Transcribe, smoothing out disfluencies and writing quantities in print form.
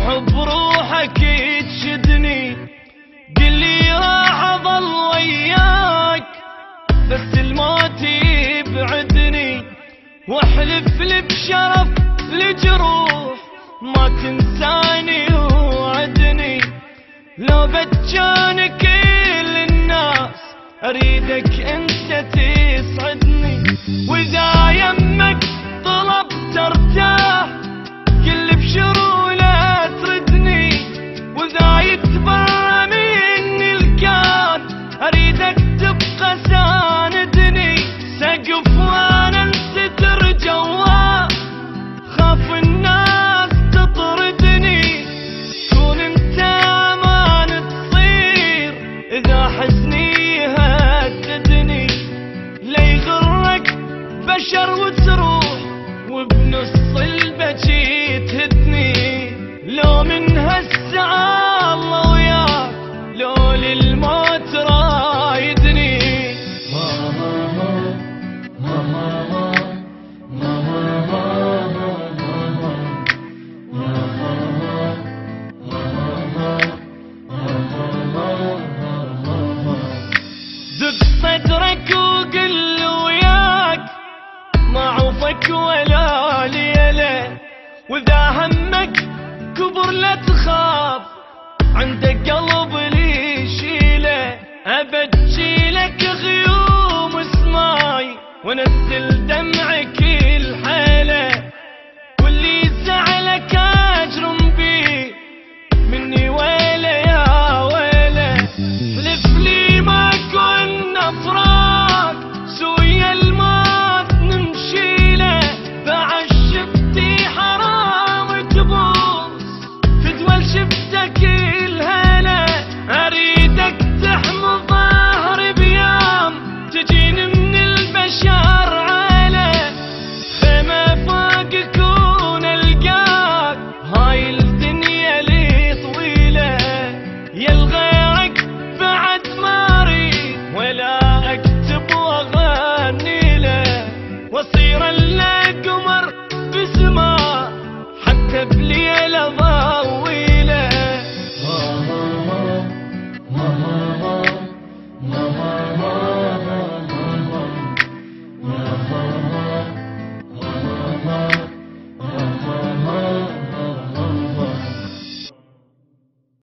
روح بروحك تشدني، قلي راح اظل وياك بس الموت يبعدني، واحلف لي بشرف لجروح ما تنساني وعدني. لو بتجان كل الناس اريدك انت تسعدني، واذا يمك طلبت ارتاح كل بشروله تردني، واذا يتبرى مني الكان اريدك تبقى ساندني. سقف وانا انستر جواه خاف الناس تطردني، كون انت امان تصير اذا حزني هددني. لا يغرك بشر وتروح وبنص البجي تهدني، لو من هالساعة الله وياك لو للموت رايدني. دق صدرك وقل وياك ما عوفك ولا ليلة، واذا همك كبر لا تخاف عندك قلب لي يشيله. ابجيلك غيوم سماي وانزل دمعك الحيله،